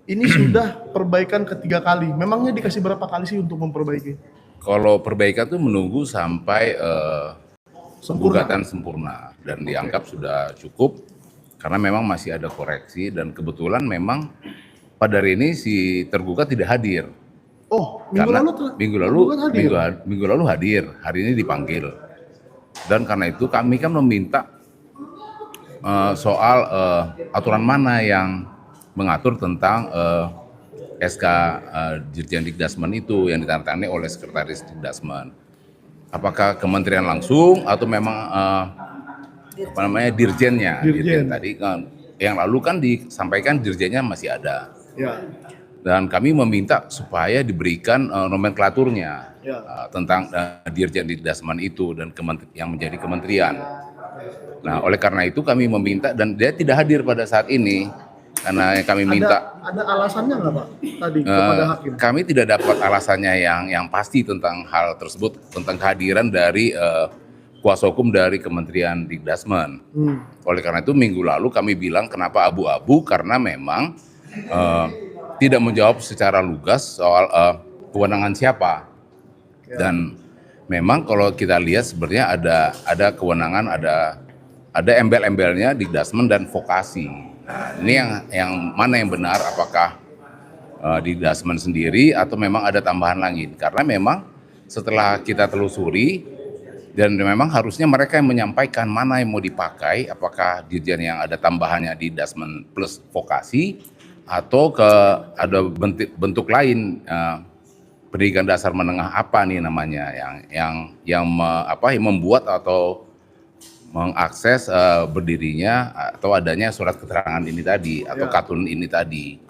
ini sudah perbaikan ketiga kali. Memangnya dikasih berapa kali sih untuk memperbaiki? Kalau perbaikan tuh menunggu sampai gugatan sempurna dan dianggap sudah cukup karena memang masih ada koreksi dan kebetulan memang pada hari ini si tergugat tidak hadir. Oh, minggu lalu hadir, hari ini dipanggil. Dan karena itu kami kan meminta soal aturan mana yang mengatur tentang SK Dirjen Dikdasmen itu yang ditandatangani oleh Sekretaris Dikdasmen. Apakah kementerian langsung atau memang dirjennya? Dirjen tadi yang lalu kan disampaikan dirjennya masih ada. Ya. Dan kami meminta supaya diberikan nomenklaturnya tentang Dirjen Dikdasmen itu dan yang menjadi kementerian. Nah, oleh karena itu kami meminta dan dia tidak hadir pada saat ini. Karena kami minta ada alasannya nggak Pak tadi kepada hakim? Kami tidak dapat alasannya yang pasti tentang hal tersebut, tentang kehadiran dari kuasa hukum dari Kementerian Dikdasmen. Oleh karena itu minggu lalu kami bilang kenapa abu-abu, karena memang tidak menjawab secara lugas soal kewenangan siapa. Dan memang kalau kita lihat sebenarnya ada kewenangan, ada embel-embelnya Dikdasmen dan vokasi. Nah, ini yang mana yang benar, apakah Dikdasmen sendiri atau memang ada tambahan lagi? Karena memang setelah kita telusuri dan memang harusnya mereka yang menyampaikan mana yang mau dipakai, apakah dirjen yang ada tambahannya Dikdasmen plus vokasi atau ada bentuk lain pendidikan dasar menengah apa nih namanya yang membuat atau mengakses berdirinya atau adanya surat keterangan ini tadi atau katun ini tadi.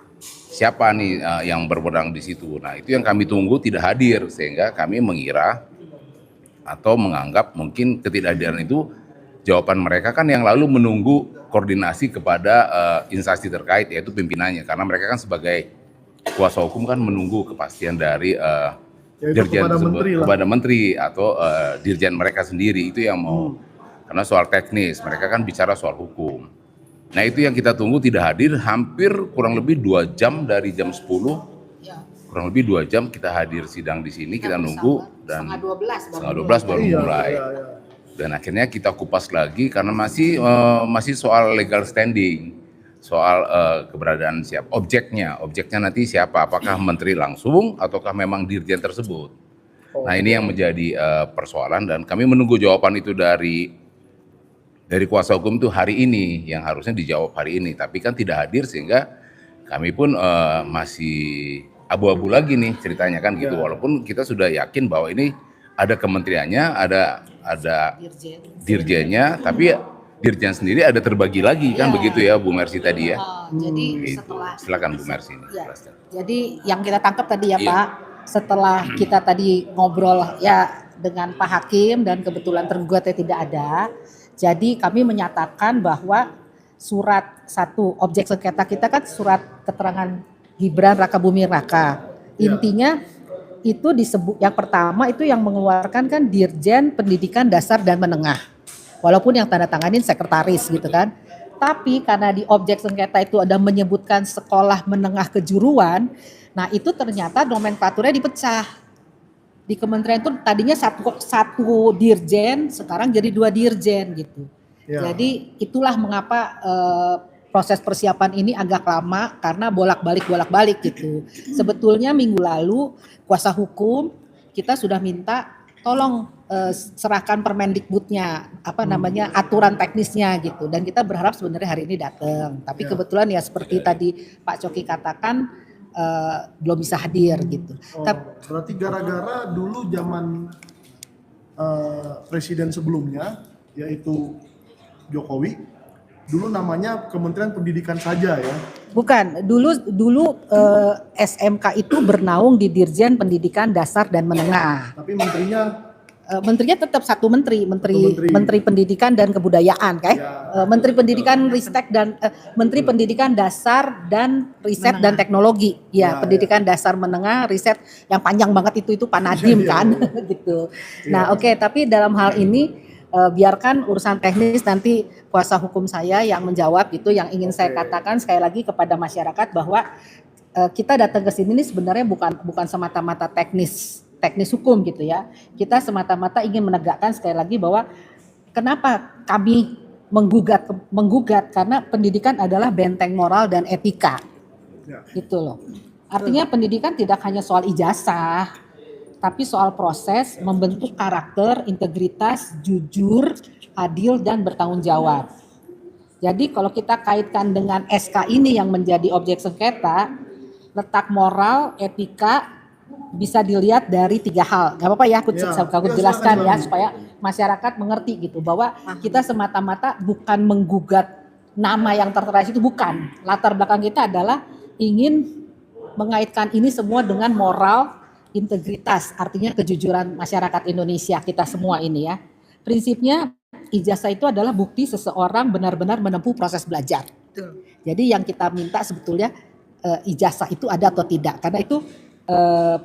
Siapa nih yang berwenang di situ? Nah, itu yang kami tunggu tidak hadir sehingga kami mengira atau menganggap mungkin ketidakhadiran itu jawaban mereka kan yang lalu menunggu koordinasi kepada instansi terkait yaitu pimpinannya, karena mereka kan sebagai kuasa hukum kan menunggu kepastian dari dirjen kepada menteri atau dirjen mereka sendiri itu yang mau. Karena soal teknis, mereka kan bicara soal hukum. Nah, itu yang kita tunggu tidak hadir, hampir kurang lebih 2 jam dari jam 10. Kurang lebih 2 jam kita hadir sidang di sini, kita nunggu dan setengah 12 baru mulai. Dan akhirnya kita kupas lagi karena masih soal legal standing, soal keberadaan siapa, objeknya nanti siapa, apakah menteri langsung ataukah memang dirjen tersebut. Nah, ini yang menjadi persoalan dan kami menunggu jawaban itu dari kuasa hukum itu hari ini, yang harusnya dijawab hari ini, tapi kan tidak hadir sehingga kami pun masih abu-abu lagi nih ceritanya kan gitu. Walaupun kita sudah yakin bahwa ini ada kementeriannya, ada dirjennya, tapi dirjen sendiri ada terbagi lagi kan begitu ya Bu Mercy tadi ya. Jadi gitu. Silakan Bu Mercy. Jadi yang kita tangkap tadi ya Pak, setelah kita tadi ngobrol ya dengan Pak Hakim dan kebetulan tergugatnya tidak ada. Jadi kami menyatakan bahwa surat satu objek sengketa kita kan surat keterangan Gibran Raka Buming Raka. Intinya itu disebut yang pertama itu yang mengeluarkan kan Dirjen Pendidikan Dasar dan Menengah. Walaupun yang tanda tanganin sekretaris gitu kan. Tapi karena di objek sengketa itu ada menyebutkan sekolah menengah kejuruan, nah itu ternyata nomenklaturnya dipecah. Di kementerian itu tadinya satu dirjen, sekarang jadi 2 dirjen gitu. Jadi itulah mengapa proses persiapan ini agak lama karena bolak-balik gitu. Sebetulnya minggu lalu kuasa hukum kita sudah minta tolong serahkan Permendikbudnya aturan teknisnya gitu, dan kita berharap sebenarnya hari ini datang. Tapi kebetulan ya seperti tadi Pak Coki katakan belum bisa hadir gitu. Berarti gara-gara dulu zaman presiden sebelumnya yaitu Jokowi, dulu namanya Kementerian Pendidikan saja ya? Bukan, dulu SMK itu bernaung di Dirjen Pendidikan Dasar dan Menengah. Tapi menterinya tetap satu menteri Pendidikan dan Kebudayaan Menteri Pendidikan Ristek dan Menteri Pendidikan Dasar dan Riset dan Teknologi Pendidikan Dasar Menengah Riset yang panjang banget itu Pak Nadiem kan gitu. Nah oke, tapi dalam hal ini biarkan urusan teknis nanti kuasa hukum saya yang menjawab gitu. Yang ingin saya katakan sekali lagi kepada masyarakat bahwa kita datang ke sini ini sebenarnya bukan semata-mata teknis hukum gitu ya. Kita semata-mata ingin menegakkan sekali lagi bahwa kenapa kami menggugat karena pendidikan adalah benteng moral dan etika. Ya. Gitu loh. Artinya pendidikan tidak hanya soal ijazah, tapi soal proses membentuk karakter, integritas, jujur, adil, dan bertanggung jawab. Jadi kalau kita kaitkan dengan SK ini yang menjadi objek sengketa, letak moral, etika bisa dilihat dari 3 hal. Gak apa-apa ya, aku jelaskan ya supaya masyarakat mengerti gitu bahwa kita semata-mata bukan menggugat nama yang tertera itu, bukan. Latar belakang kita adalah ingin mengaitkan ini semua dengan moral, integritas, artinya kejujuran masyarakat Indonesia kita semua ini ya. Prinsipnya ijazah itu adalah bukti seseorang benar-benar menempuh proses belajar. Jadi yang kita minta sebetulnya ijazah itu ada atau tidak, karena itu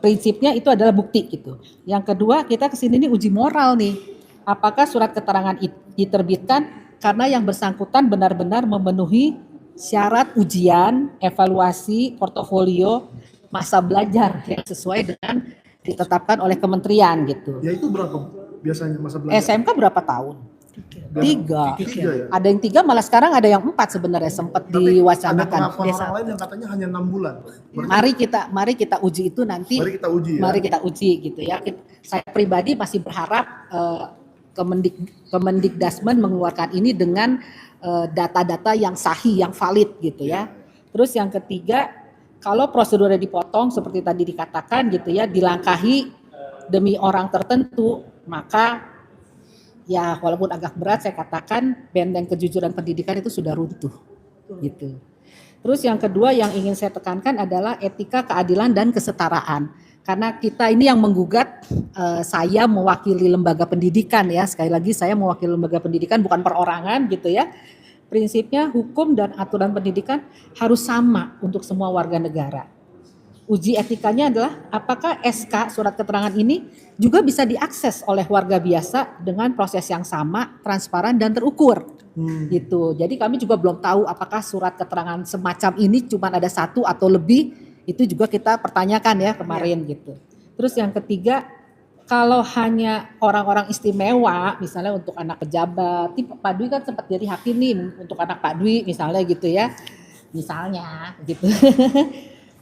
prinsipnya itu adalah bukti gitu. Yang kedua, kita kesini nih uji moral nih. Apakah surat keterangan diterbitkan karena yang bersangkutan benar-benar memenuhi syarat ujian, evaluasi, portofolio, masa belajar yang sesuai dengan ditetapkan oleh kementerian gitu. Ya itu berapa biasanya masa belajar? SMK berapa tahun? 3. Ya? Ada yang 3, malah sekarang ada yang 4 sebenarnya sempat diwacanakan. Ada pengakuan orang lain yang katanya hanya 6 bulan. Mari kita uji itu nanti. Mari kita uji gitu ya. Saya pribadi masih berharap Kemendikdasmen mengeluarkan ini dengan data-data yang sahih, yang valid gitu ya. Terus yang ketiga, kalau prosedurnya dipotong seperti tadi dikatakan gitu ya, dilangkahi demi orang tertentu, maka ya walaupun agak berat saya katakan benteng kejujuran pendidikan itu sudah runtuh gitu. Terus yang kedua yang ingin saya tekankan adalah etika, keadilan, dan kesetaraan. Karena kita ini yang menggugat, saya mewakili lembaga pendidikan ya, sekali lagi saya mewakili lembaga pendidikan bukan perorangan gitu ya. Prinsipnya hukum dan aturan pendidikan harus sama untuk semua warga negara. Uji etikanya adalah apakah SK surat keterangan ini juga bisa diakses oleh warga biasa dengan proses yang sama, transparan, dan terukur. Gitu. Jadi kami juga belum tahu apakah surat keterangan semacam ini cuma ada 1 atau lebih, itu juga kita pertanyakan ya kemarin gitu. Terus yang ketiga, kalau hanya orang-orang istimewa, misalnya untuk anak pejabat, Pak Dwi kan sempat jadi hakim nih untuk anak Pak Dwi misalnya gitu ya, misalnya gitu.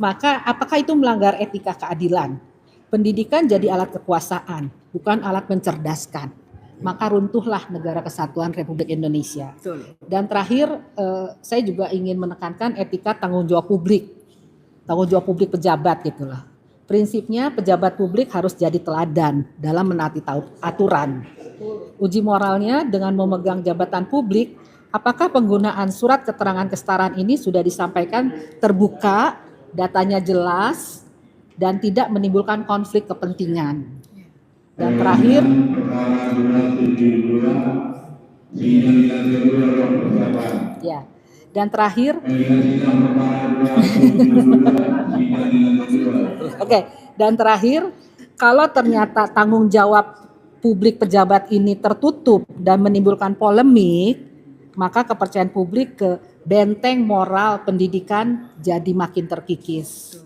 Maka apakah itu melanggar etika keadilan? Pendidikan jadi alat kekuasaan, bukan alat mencerdaskan. Maka runtuhlah negara kesatuan Republik Indonesia. Dan terakhir, saya juga ingin menekankan etika tanggung jawab publik pejabat gitulah. Prinsipnya pejabat publik harus jadi teladan dalam menaati aturan. Uji moralnya dengan memegang jabatan publik, apakah penggunaan surat keterangan kesetaraan ini sudah disampaikan terbuka, datanya jelas, dan tidak menimbulkan konflik kepentingan. Dan terakhir, ya. Dan terakhir, dan terakhir, kalau ternyata tanggung jawab publik pejabat ini tertutup dan menimbulkan polemik, maka kepercayaan publik ke benteng moral pendidikan jadi makin terkikis.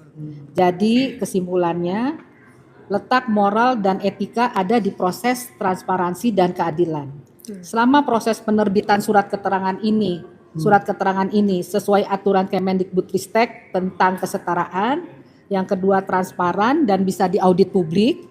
Jadi kesimpulannya, letak moral dan etika ada di proses transparansi dan keadilan. Selama proses penerbitan surat keterangan ini sesuai aturan Kemendikbudristek tentang kesetaraan, yang kedua transparan dan bisa diaudit publik,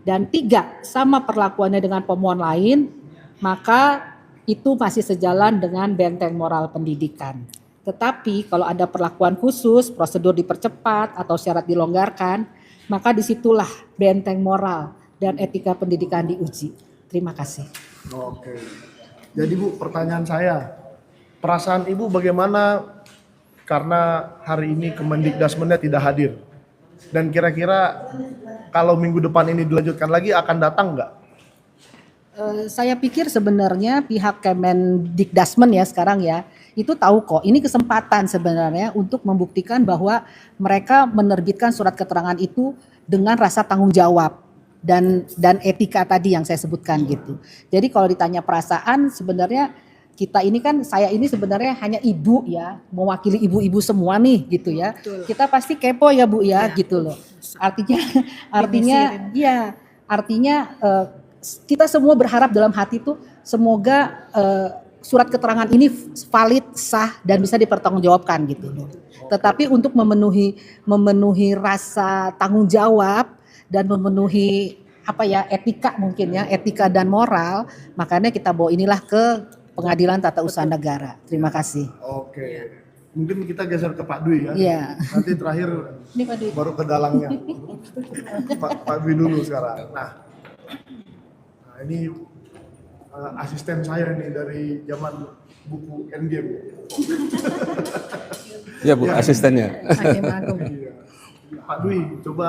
dan 3 sama perlakuannya dengan pemohon lain, maka itu masih sejalan dengan benteng moral pendidikan. Tetapi kalau ada perlakuan khusus, prosedur dipercepat atau syarat dilonggarkan, maka disitulah benteng moral dan etika pendidikan diuji. Terima kasih. Oke. Jadi Bu, pertanyaan saya, perasaan Ibu bagaimana karena hari ini Kemendikdasmennya tidak hadir? Dan kira-kira kalau minggu depan ini dilanjutkan lagi akan datang nggak? Saya pikir sebenarnya pihak Kemendikdasmen ya sekarang ya, itu tahu kok ini kesempatan sebenarnya untuk membuktikan bahwa mereka menerbitkan surat keterangan itu dengan rasa tanggung jawab dan etika tadi yang saya sebutkan gitu. Jadi kalau ditanya perasaan sebenarnya kita ini kan, saya ini sebenarnya hanya ibu ya, mewakili ibu-ibu semua nih gitu ya. Betul. Kita pasti kepo ya Bu ya, Ya. gitu loh. Artinya kita semua berharap dalam hati tuh semoga surat keterangan ini valid, sah dan bisa dipertanggungjawabkan gitu loh. Tetapi untuk memenuhi rasa tanggung jawab dan memenuhi etika mungkin ya, etika dan moral, makanya kita bawa inilah ke Pengadilan Tata Usaha Negara. Terima kasih. Oke. Mungkin kita geser ke Pak Dwi ya. Iya. Nanti terakhir Ini Pak Dwi. baru ke dalangnya. Pak Dwi dulu sekarang. Nah ini asisten saya nih dari zaman buku Endgame. Ya Bu, asistennya. Hakim Agung. Iya. Pak Dwi, coba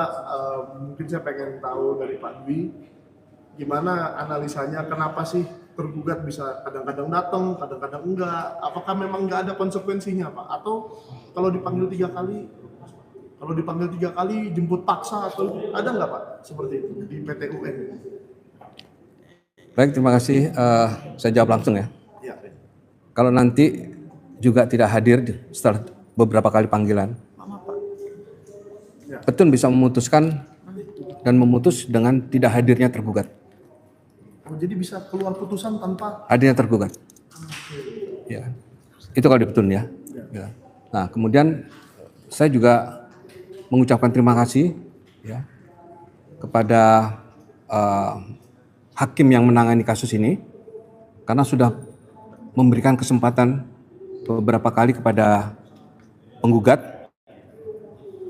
mungkin saya pengen tahu dari Pak Dwi gimana analisanya, kenapa sih tergugat bisa kadang-kadang datang, kadang-kadang enggak? Apakah memang nggak ada konsekuensinya Pak? Atau kalau dipanggil 3 kali jemput paksa atau ada nggak Pak seperti itu di PT UN? Baik, terima kasih. Saya jawab langsung ya. Ya. Kalau nanti juga tidak hadir setelah beberapa kali panggilan, Petun bisa memutuskan dan memutus dengan tidak hadirnya tergugat. Oh, jadi bisa keluar putusan tanpa Hadirnya tergugat. Ya. Itu kalau di Petun ya. Ya. Nah, kemudian saya juga mengucapkan terima kasih ya kepada hakim yang menangani kasus ini karena sudah memberikan kesempatan beberapa kali kepada penggugat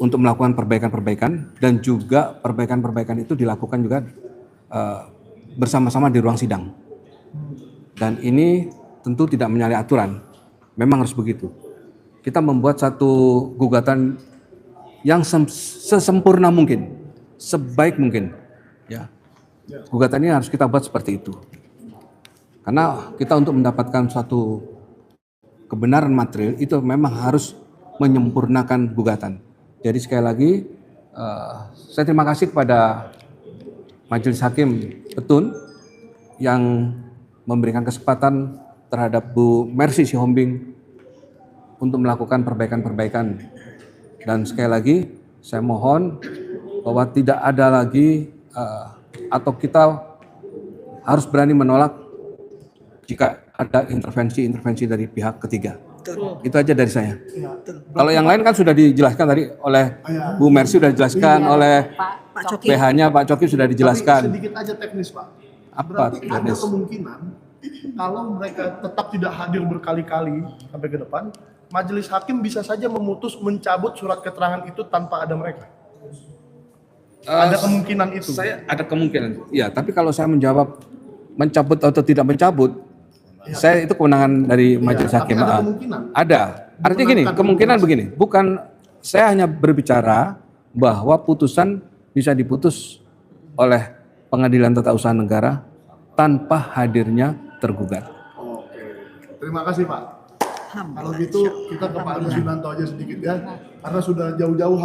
untuk melakukan perbaikan-perbaikan, dan juga perbaikan-perbaikan itu dilakukan juga bersama-sama di ruang sidang. Dan ini tentu tidak menyalahi aturan, memang harus begitu. Kita membuat satu gugatan yang sesempurna mungkin, sebaik mungkin. Ya. Gugatan ini harus kita buat seperti itu. Karena kita untuk mendapatkan suatu kebenaran material itu memang harus menyempurnakan gugatan. Jadi sekali lagi saya terima kasih kepada Majelis Hakim Petun yang memberikan kesempatan terhadap Bu Mercy Sihombing untuk melakukan perbaikan-perbaikan. Dan sekali lagi saya mohon bahwa tidak ada lagi atau kita harus berani menolak jika ada intervensi dari pihak ketiga. Betul. Itu aja dari saya. ya. Kalau yang lain kan sudah dijelaskan tadi oleh Bu Mercy, sudah dijelaskan, oleh Pak Coki. PH-nya Pak Coki sudah Tapi dijelaskan. sedikit aja teknis Pak. Apa Berarti ada teknis? kemungkinan kalau mereka tetap tidak hadir berkali-kali sampai ke depan, majelis hakim bisa saja memutus mencabut surat keterangan itu tanpa ada mereka. Ada kemungkinan itu. Saya ada kemungkinan. Ya, tapi kalau saya menjawab mencabut atau tidak mencabut, saya itu kewenangan dari majelis tapi hakim. ada kemungkinan. Ada. Artinya gini, Memenangkan kemungkinan informasi. begini. Bukan, saya hanya berbicara bahwa putusan bisa diputus oleh Pengadilan Tata Usaha Negara tanpa hadirnya tergugat. Oke. Terima kasih Pak. Kalau gitu kita ke Pak Lusinanto aja sedikit ya. Karena sudah jauh-jauh